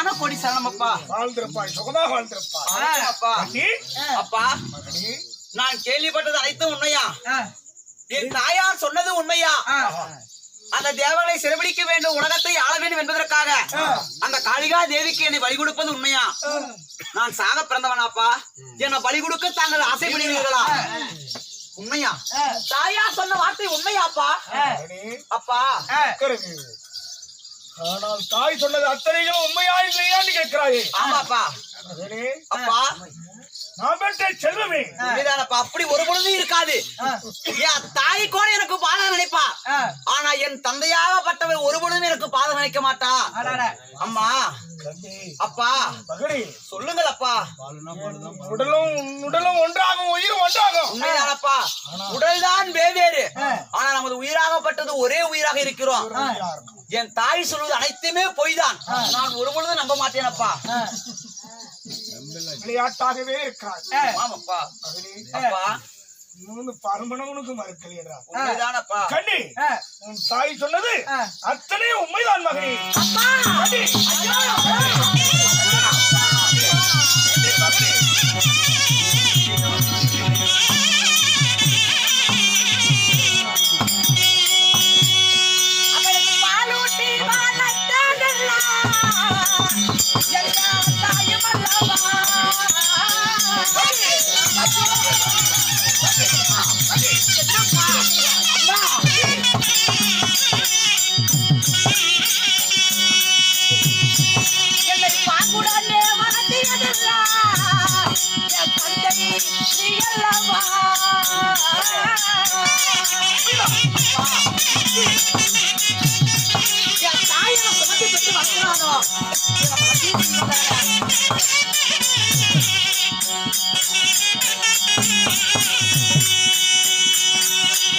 கோடான கோடி சரணம் அப்பா. வாழ்ந்திருப்பாய், சுகமாக வாழ்ந்திருப்பாய். அப்பா அப்பா, நான் கேள்விப்பட்டது அனைத்தும் உண்மையா? என் தாயார் சொன்னது உண்மையா? அந்த தேவனை சிறைபிடிக்க வேண்டும், உலகத்தை ஆள வேண்டும் என்பதற்காக அந்த காளிகா தேவிக்கு என்னை பலி கொடுப்பது உண்மையா? நான் சாக பிறந்தவனாப்பா, என்னை பலி கொடுக்க தாங்கள் ஆசைப்படுகிறீர்களா? உண்மையா? தாயார் சொன்ன வார்த்தை உண்மையாப்பா? அப்பா, ஆனால் தாய் சொன்னது அத்தனையும் உண்மையா இல்லையான்னு கேட்கிறாயே. ஆமாப்பா. அப்பா, நான் பெற்ற செல்வமே அப்படி ஒரு பொழுதும் இருக்காது. என் தாய் கூட எனக்கு பாதகம் நினைப்பா, ஆனா என் தந்தையாகப்பட்டவர் ஒரு பொழுதும் எனக்கு பாதகம் நினைக்க மாட்டா. அம்மா அப்பா சொல்லுங்கள் அப்பா. உடலும் ஒன்றாகும், உயிரும் ஒன்றாகும். உண்மைதானப்பா, உடல் தான் வேறு, ஆனா நமது உயிராகப்பட்டது ஒரே உயிராக இருக்கிறோம். என் தாய் சொல்வது அனைத்துமே பொய் தான், நான் ஒரு பொழுதும் நம்ப மாட்டேனப்பா. விளையாட்டாகவே இருக்கிறார். பருமனவனுக்கு மறுக்கலையா? உண்மைதானப்பா கண்ணி, உன் தாய் சொன்னது அத்தனை உண்மைதான் மகனே.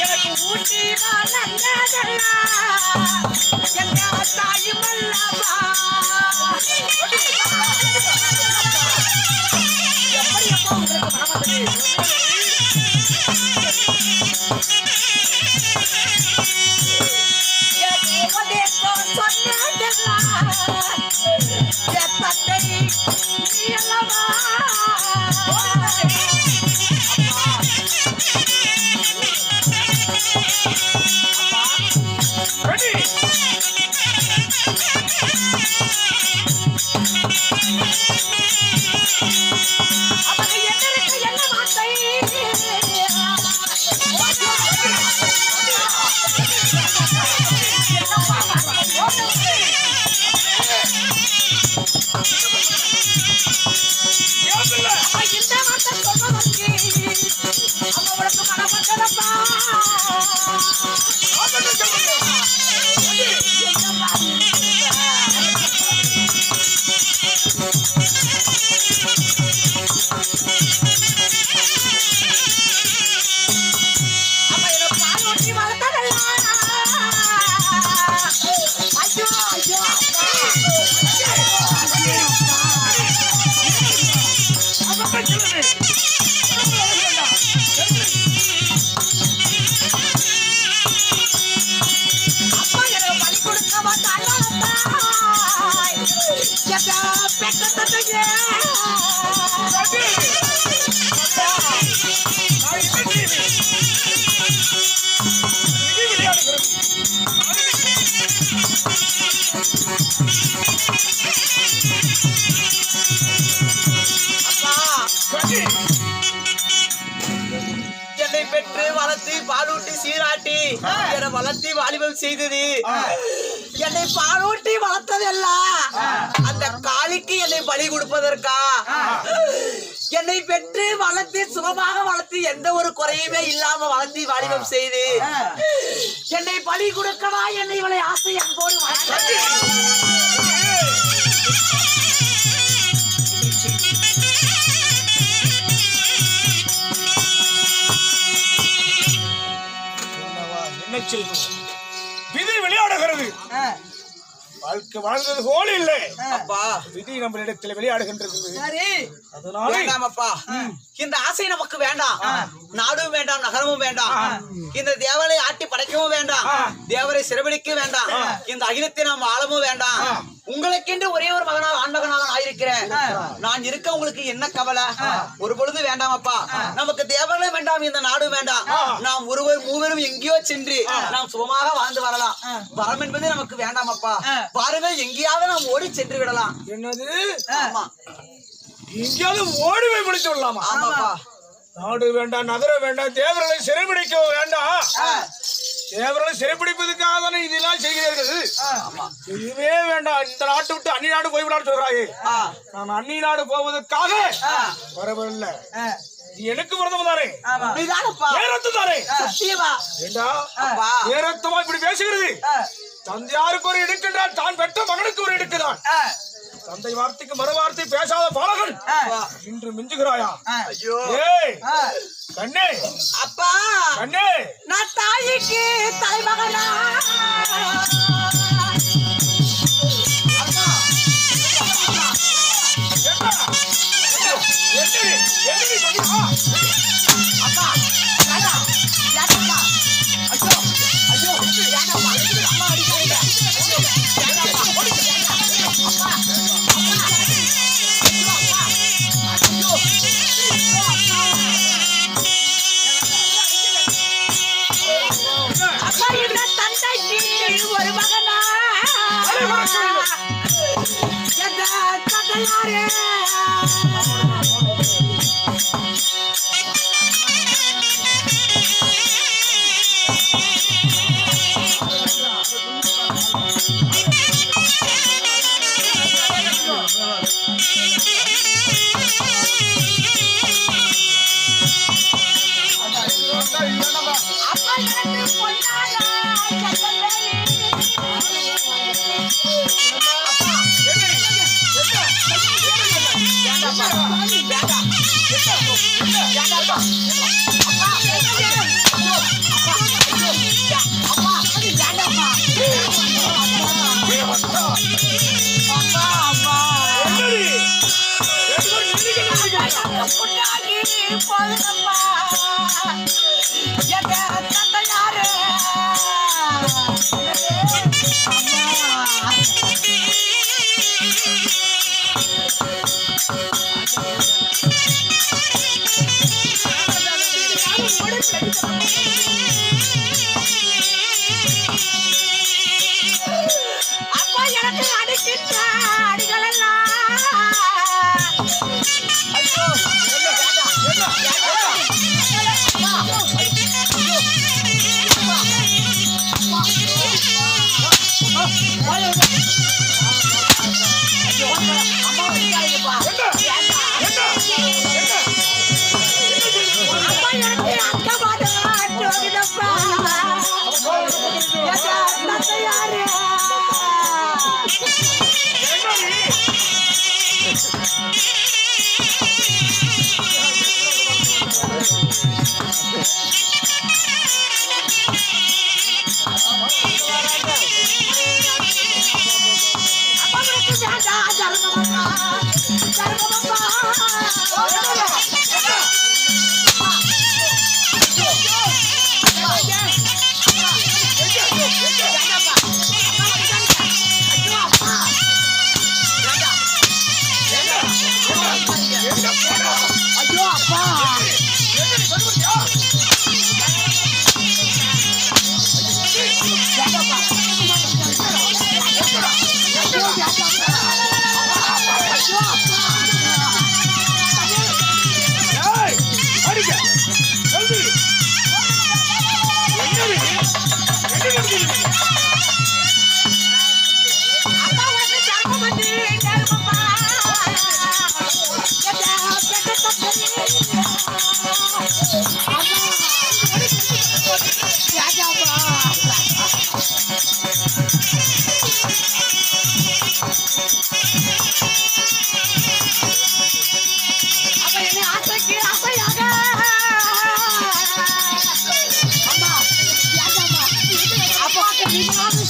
எனக்கு ஊட்டி தாயும் அல்லவா. எப்படி அப்பா உங்களுக்கு என்னை பெற்று வளர்த்து பாலூட்டி சீராட்டி என்னை வளர்த்தி வாலிபம் செய்தது. என்னை பாலூட்டி வளர்த்ததெல்லாம் அந்த காளிக்கு என்னை பலி கொடுப்பதற்கா? என்னை பெற்று வளர்த்து சுகமாக வளர்த்து எந்த ஒரு குறையுமே இல்லாம வளர்த்தி வாலிபம் செய்து என்னை பலி கொடுக்கவா என்னை இவளை ஆசை அன்போடு விதி விளையாடுகிறது. வாழ்க்கை வாழ்ந்தது போல இல்லை அப்பா, விதி நம்மளிடத்தில் விளையாடுகின்றது. வேண்டாமப்பா, இந்த ஆசை நமக்கு வேண்டாம். நாடும் வேண்டாம், நகரமும் வேண்டாம். இந்த தேவரை ஆட்டி படைக்கவும் வேண்டாம், தேவரை சிறைபிடிக்க வேண்டாம், இந்த அகிலத்தை நாம் ஆளவும் வேண்டாம். உங்களுக்கென்று ஒரே ஒரு மகனாக ஆண் மகனாக ஆயிருக்கிறேன். நான் இருக்க உங்களுக்கு என்ன கவலை? ஒரு பொழுது வேண்டாமப்பா. நமக்கு தேவர்களும் வேண்டாம், இந்த நாடு வேண்டாம். நாம் ஒருவர் மூவரும் எங்கேயோ சென்று நாம் சுகமாக வாழ்ந்து வரலாம். வரம் என்பது நமக்கு வேண்டாமப்பா. பாருங்கள், எங்கேயாவது நாம் ஓடி சென்று விடலாம். என்னது? ஆமா, எங்கேயாவது ஓடி போய் பிடிச்சு விடலாமா? ஆமாப்பா. நாடு வேண்டாம், நகர வேண்டாம், தேவர்களை சிறைபிடிக்க வேண்டாம். தேவர்களை சிறைப்பிடிப்பதற்காக தானே இதெல்லாம் செய்கிறீர்கள். இதுவே வேண்டாம். இந்த நாட்டு விட்டு அந்நி நாடு போய்விடான்னு சொல்றாயே. நான் அந்நி நாடு போவதற்காக வரவில்லை. எனக்கு விரதம் தானே, ஏரத்து தானே. ஏரத்தமா இப்படி பேசுகிறது. தந்தையாருக்கு ஒரு இடுக்கின்றான், தான் பெற்ற மகனுக்கு ஒரு இடுக்குதான். தந்தை வார்த்தைக்கு மறு வார்த்தை பேசாத பாலகன் இன்று மிஞ்சுகிறாயா? ஐயோ கண்ணே, அப்பா, கண்ணே, நான் தாய்க்கு தலைமகனா ஒரு மகனா தந்தையாரே அப்பா எனக்கு பொன்னாலா போதுப்பா எங்க தந்தையாரு அப்பா எனக்கு அடிக்கின்ற அடிகளெல்லாம்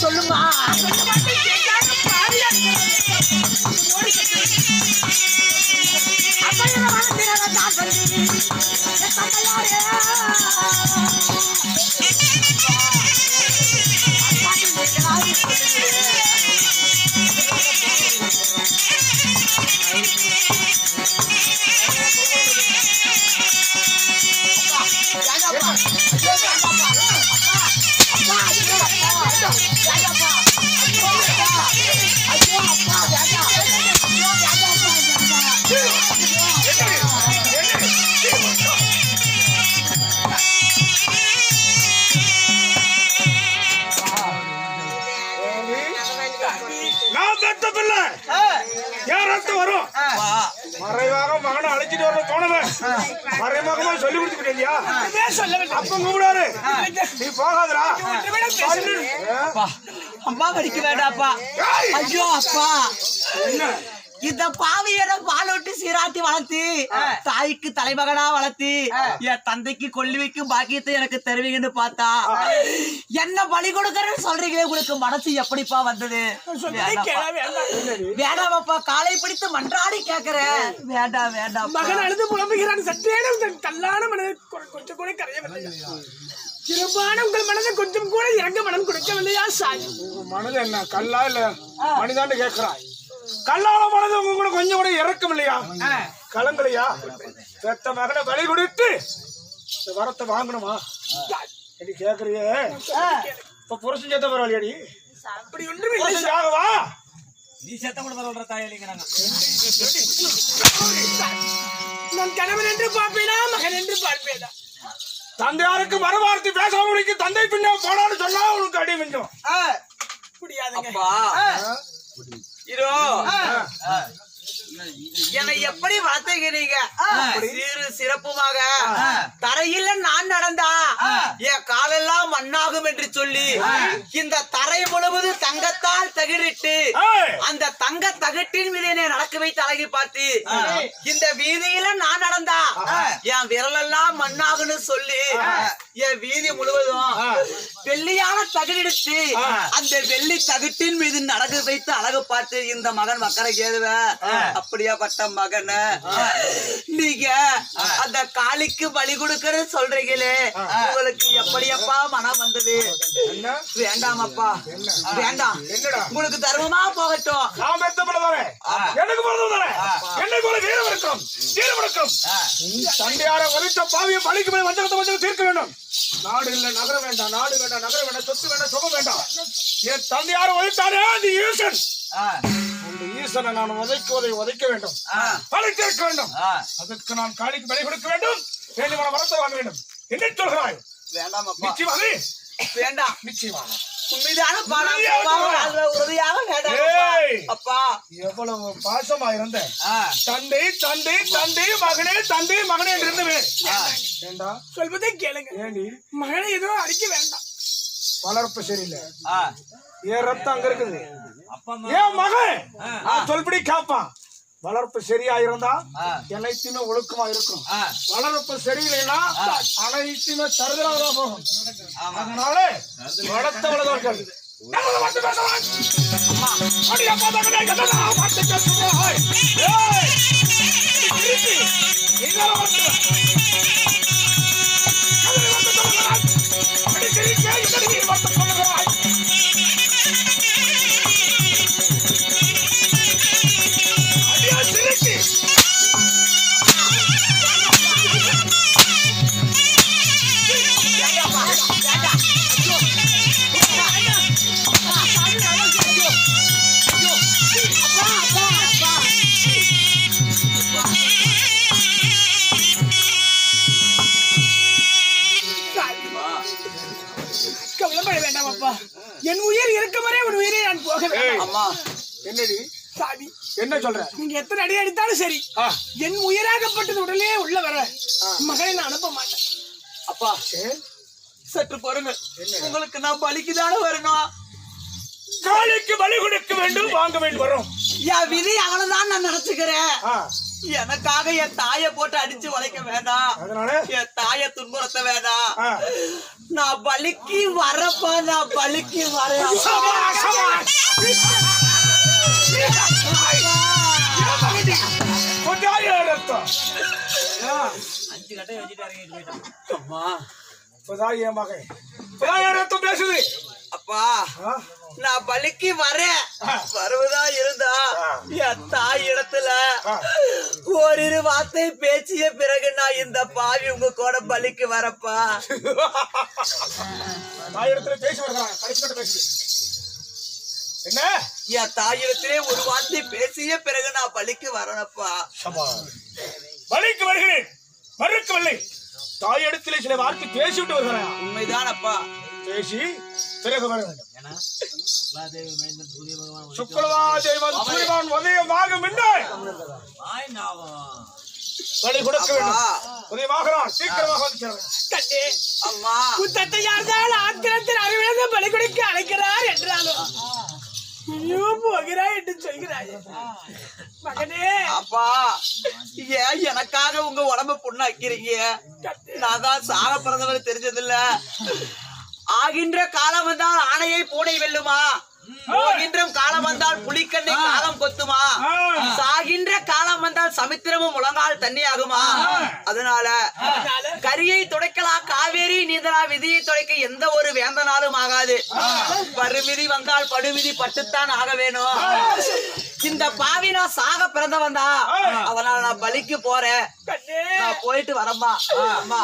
சொல்லுமா வாங்கிட்டு வர போனவன் மறைமுகமா சொல்லி கொடுத்துக்கிட்டே இல்லையா? அப்ப கூப்பிடாரு, நீ போகாதரா. அம்மா படிக்க வேண்டாப்பா. ஐயோ அப்பா, இந்த பாவியரை பாலூட்டி சீராட்டி வளர்த்து தாய்க்கு தலைமகனா வளர்த்து என் தந்தைக்கு கொல்லி வைக்கும் பாக்கியத்தை எனக்கு தருவீங்கன்னு பார்த்தா என்ன பலி கொடுக்கறேன்னு சொல்றீங்களே, உங்களுக்கு மனசு எப்படிப்பா வந்தது? வேண்டாமப்பா, காலை பிடித்து மன்றாடி கேக்குறேன். வேண்டாம் வேண்டாம். மகன் அழுது புலம்புகிறான். சற்றேனும் கல்லான மனதை கொஞ்சம் கூட கரையவில்லை. சிறப்பான உங்கள் மனதை கொஞ்சம் கூட இறங்க மனம் கொடுக்கவில்லையா சாய்? மனது என்ன கல்லா இல்ல மனிதான்னு கேட்கிறாய்? கல்லால மனது உங்க கூட கொஞ்சம் கூட இறக்கம் இல்லையா? கலங்கலையா? பெத்த மகனை பலி கொடுத்து இந்த வரத்தை வாங்கணுமா அடி கேக்குறியே? இப்ப புருஷன் சேர்த்த பரவாயில்லையடி? அப்படி ஒன்றுமே புருஷனாகவா? நீ செத்த கூட பரவாயில்ல தாயலிங்கிறாங்க. நான் கணவன் என்று பார்ப்பேனா மகன் என்று பார்ப்பேனா? தந்தையாருக்கு மறுவார்த்தை பேசாம தந்தை பின்ன போனான்னு சொன்னா உனக்கு அடி மிஞ்சும். முடியாதுங்க. இதோ என்னை எப்படி வளர்த்துக்கிறீங்க? சீரு சிறப்புமாக தரையில நான் நடந்தா என் காலெல்லாம் மண்ணாகும் என்று சொல்லி இந்த தரை முழுவதும் தங்கத்தால் தகிடிட்டு அந்த தங்க தகட்டின் மீது என்னை நடக்க வைத்து அழகி பார்த்து இந்த வீதியில நான் நடந்தா என் விரலெல்லாம் மண்ணாகுன்னு சொல்லி என் வீதி முழுவதும் வெள்ளியான தகடிடுத்து அந்த வெள்ளி தகட்டின் மீது நடக்க வைத்து அழகு பார்த்து இந்த மகன் மக்களை ஏதுவேன். அப்படியா பட்ட மகன நீங்க அந்த காளிக்கு பலி கொடுக்கறது சொல்றீங்களே, உங்களுக்கு எப்படியப்பா மனம் வந்தது? வேண்டாமப்பா, வேண்டாம். உங்களுக்கு தர்மமா போகட்டும். எனக்கு என்னை போல வீரம் இருக்கும், வீரம் இருக்கும். தந்தையார வலித்த பாவிய பலிக்கு மேல் வஞ்சகத்தை தீர்க்க வேண்டும். நாடு இல்ல நகர வேண்டாம், நாடு வேண்டாம், நகர வேண்டாம், சொத்து வேண்டாம், சுகம் வேண்டாம். என் தந்தையார வலித்தாரே அந்த ஈசன், அந்த ஈசனை நான் உதைக்க வேண்டும், பழித்திருக்க வேண்டும். அதற்கு நான் காளிக்கு பலி கொடுக்க வேண்டும், வேண்டுமான வரத்தை வாங்க வேண்டும். என்ன சொல்கிறாய்? வேண்டாம் நிச்சயமாக வேண்டாம். நிச்சயமாக உண்மைதான உறுதியாக வேண்டாம் அப்பா. எவ்வளவு பாசமா இருந்த தந்தை தந்தை தந்தை மகனே தந்தை மகனே என்று இருந்தவேன். சொல்வதை கேளுங்க. ஏண்டி மகனை ஏதோ அடிக்க வேண்டாம். வளர்ப்பு சரியில்லை, ஏன் ரத்தம் அங்க இருக்குது. ஏன் மகன் சொல்படி காப்பான். வளர்ப்பு சரியா இருந்தா அனைத்துமே ஒழுக்கமா இருக்கும். வளர்ப்பு சரியில்லைன்னா அனைத்துமே தருதலாக போகும். அதனால வளர்த்தவர்கள் கவலைப்பட வேண்டாம் அப்பா. என் உயிர் இருக்கும் வரை உன் உயிரை நான் போக வேண்டாம். என்னடி சாமி என்ன சொல்ற? நீங்க எத்தனை அடி அடித்தாலும் சரி, என் உயிராகப்பட்டது உடனே உள்ள வர மகனை நான் அனுப்ப மாட்டேன். அப்பா சற்று பொறுங்க, உங்களுக்கு நான் பலிக்குதானே வரணும். காளிக்கு பலி கொடுக்க வேண்டும், வாங்க வேண்டும் வரும். என் விதி அவ்வளவுதான் நான் நினைச்சுக்கிறேன். எனக்காக என் தாயை போட்டு அடிச்சு உழைக்க வேண்டாம், என் தாயை துன்புறுத்த வேண்டாம். நான் பலிக்கு வரப்பா, நான் பலிக்கு வரேன். அஞ்சு கட்டை வச்சுட்டு பேசுது. அப்பா நான் பலிக்கு வரேன், வருவதா இருந்தா என் தாய் இடத்துல ஓரிரு வார்த்தை பேசிய பிறகு நான் இந்த பாவி உங்க கூட பலிக்கு வரப்பா. தாய் இடத்துல பேசி வருகிறான், கடைசி பேசுது. என்ன என் தாயிடத்திலே ஒரு வார்த்தை பேசிய பிறகு நான் பலிக்கு வரணும்ப்பா. பலிக்கு வருகிறேன், மறுக்கவில்லை. தாயிடத்திலே சில வார்த்தை பேசிவிட்டு வருகிறான். உண்மைதான் அப்பா. பேசி பிறகு வர வேண்டும். சுக்லவா தேவன் சூரியவான் உதயமாக மின்னாய் பலி கொடுக்க வேண்டும். உதயமாகிறான், சீக்கிரமாக வந்து சேருங்கள். கண்ணே அம்மா உன் தந்தையார்தான் ஆத்திரத்தில் அறிவிழந்த பலி கொடுக்க அழைக்கிறார் என்றாலும் ஐயோ போகிறாய் என்று சொல்கிறாய் மகனே. அப்பா ஏன் எனக்காக உங்க உடம்ப புண்ணாக்கிறீங்க? நான் தான் சாக பிறந்தவர் தெரிஞ்சதில்ல. ஆகின்ற காலம் வந்தால் ஆணையை பூனை வெல்லுமா? போகின்ற காலம் வந்தால் புலிக்கண்ணை காலம் கொத்துமா? சாகின்ற காலம் வந்தால் சமுத்திரமும் முழங்கால் தண்ணி ஆகுமா? அதனால கரியை துடைக்கலாம் காவேரி நீந்தலா, விதியை துடைக்க எந்த ஒரு வேந்தனாலும் ஆகாது. பருமிதி வந்தால் படுமிதி பட்டுத்தான் ஆக வேணும். இந்த பாவி நான் சாக பிறந்தவன் தான். அதனால நான் பலிக்கு போறேன். நான் போயிட்டு வரேம்மா. அம்மா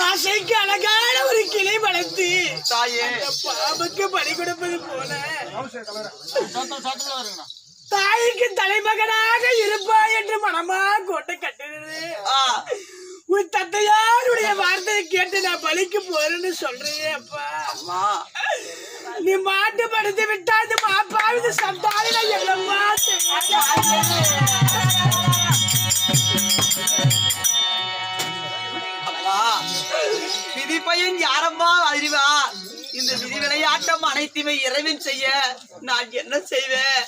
ஆசைக்கு அழகான ஒரு கிளை வளர்த்து தாயே பாம்புக்கு பலி கொடுப்பது போல தாய்க்கு தலைமகனாக இருப்பாய் என்று மனமா கொண்டு கட்டுறது. உன் தந்தையாருடைய வார்த்தையை கேட்டு நான் பலிக்கு போறேன்னு சொல்றேன் அப்பா. நீ மாட்டு படுத்து விட்டா இந்த மாப்பாவது சந்தாரி நான் என்னம்மா விதி பையன் யாரம்மா அறிவா? இந்த விதி விளையாட்டம் அனைத்துமே இறைவன் செய்ய நான் என்ன செய்வேன்?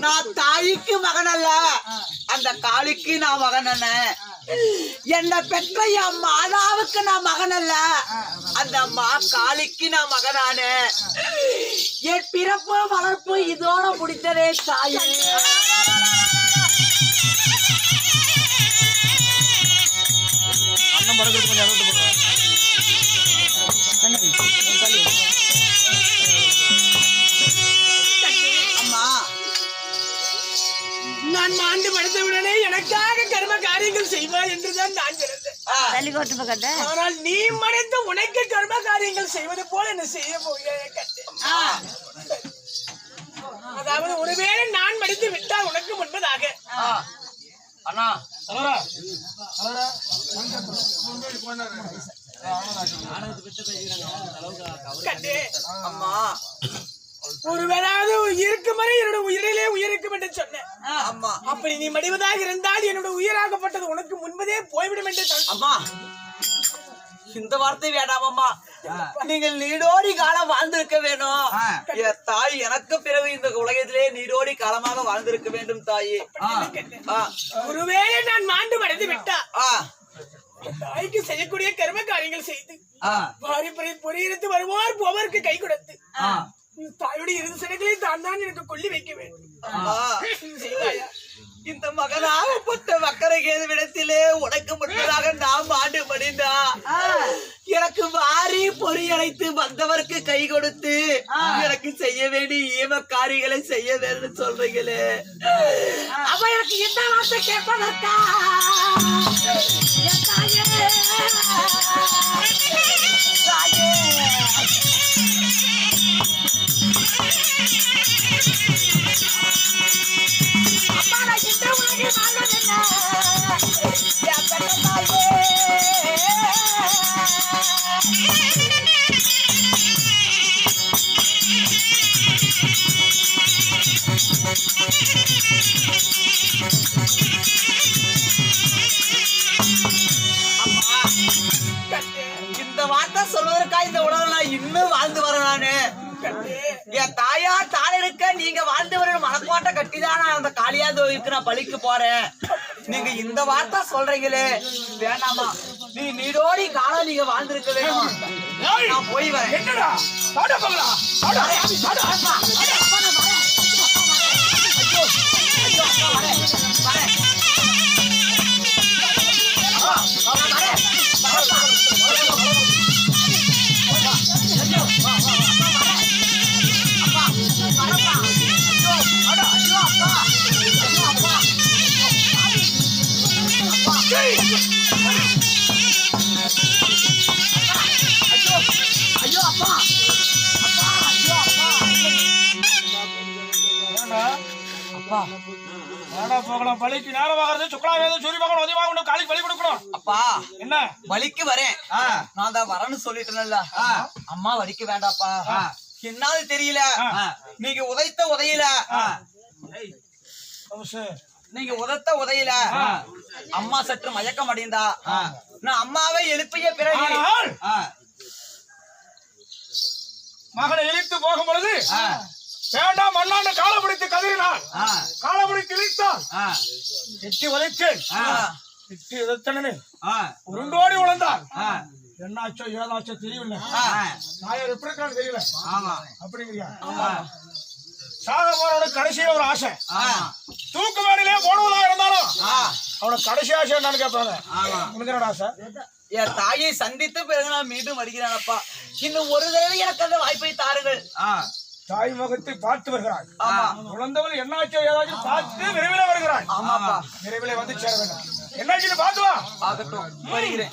நான் தாய்க்கு மகன் அல்ல, அந்த காளிக்கு நான் மகன். என்ன பெற்ற என் மாதாவுக்கு நான் மகன் அல்ல, அந்த மா காளிக்கு நான் மகனான. என் பிறப்பு வளர்ப்பு இதோட முடித்ததே தாயே. அம்மா நான் மாண்டு படுத்தவுடனே எனக்காக கர்ம காரியங்கள் செய்வாய் என்றுதான் நான் இருந்தேன். ஆனால் நீ மறைந்து உனக்கு கர்ம காரியங்கள் செய்வது போல என்ன செய்ய போகிறேன். அதாவது ஒருவேளை நான் மடித்து விட்டால் உனக்கு முன்பதாக அண்ணா அம்மா ஒருவேளாவது இருக்கும் வரை என்னோட உயிரிலே உயிருக்கும் என்று சொன்னேன். அம்மா அப்படி நீ மடிவதாக இருந்தால் என்னோட உயிராகப்பட்டது உனக்கு முன்பதே போய்விடும் என்று அம்மா இந்த வார்த்தை வேண்டாமம்மா. நீங்கள் நீடோடி காலம் வாழ்ந்திருக்க வேணும். என் தாய் எனக்கு பிறகு இந்த உலகத்திலே நீடோடி காலமாக வாழ்ந்திருக்க வேண்டும் தாயே. ஒருவேளை நான் மாண்டு மறைந்து விட்டா தாய்க்கு செய்யக்கூடிய கர்ம காரியங்கள் செய்து பொறியிருந்து வருவார் போவருக்கு கை கொடுத்து தாயுடைய இறுதி சடங்களை தான் தான் எனக்கு கொல்லி வைக்க வேண்டும். இந்த மகனாகப்பட்ட வக்கரகேது விடத்திலே உனக்கு முன்பதாக நாம் ஆண்டு மடிந்தா எனக்கு வாரி பொறியழைத்து வந்தவருக்கு கை கொடுத்து எனக்கு செய்ய வேண்டிய ஈமக்காரிகளை செய்ய வேண்டும் சொல்றீங்களே. அப்ப எனக்கு இந்த வார்த்தை கேட்பதற்கா அப்பா நான் இந்த உலகில் வாழ்வதென்ன இந்த வார்த்தை சொல்வதற்காக இந்த உலகம் நான் இன்னும் வாழ்ந்து வரேன். நானு என் தாயார் தாழ இருக்க நீங்க வாழ்ந்து வர மனக்கோட்டை கட்டிதான் நான் அந்த காளியாதோவுக்கு நான் பலிக்கு போறேன். நீங்க இந்த வார்த்தை சொல்றீங்களே வேண்டாமா? நீ நீடோடி காலம் நீங்க வாழ்ந்திருக்க வேணும். நான் போய் வரேன். ஐயோ அப்பா அப்பா போகலாம் பலிக்கு நேரமாகிறது. சுக்லாவேதம் சூரியமகன் உதயமாகணும். காலிக்கு பலி கொடுக்கணும். அப்பா என்ன வலிக்கு வரேன். நான் தான் வரேன்னு சொல்லிட்டேன்ல. அம்மா வலிக்க வேண்டாப்பா. என்னாவது தெரியல. நீங்க உதைத்த உதையில நீங்க உதத்த உதையில அம்மா சற்று மயக்கம் அடைந்தா நான் அம்மாவை எழுப்பிய பிறகு மகனை இழுத்து போகும் பொழுது வேண்டாம் மண்ணாண்டு காலை பிடித்து கதறினான். காலை பிடித்து இழுத்தான். எட்டி உதைத்தேன். எட்டி உதைத்தனு உருண்டோடி உழந்தான். என்னாச்சோ ஏதாச்சோ தெரியல. நாயர் எப்படி இருக்கான்னு தெரியல. அப்படிங்கிறியா? சாக போறவனுக்கு கடைசியில ஒரு ஆசை. தூக்கு மேடையிலே போடுவதா இருந்தாலும் அவனுக்கு கடைசி ஆசை என்னன்னு கேட்பாங்க. உனக்கு என்னோட ஆசை? என் தாயை சந்தித்து பிறகு நான் மீண்டும் வருகிறேன்ப்பா. இன்னும் ஒரு தடவை எனக்கு அந்த வாய்ப்பை தாருங்கள். தாய் முகத்தை பார்த்து வருகிறாய். குழந்தவள் என்னாச்சோ ஏதாச்சும் பார்த்து விரைவில் வருகிறாய். ஆமாப்பா விரைவில் வந்து சேர வேண்டும். என்னாச்சுன்னு பாத்து வா. ஆகட்டும் வருகிறேன்.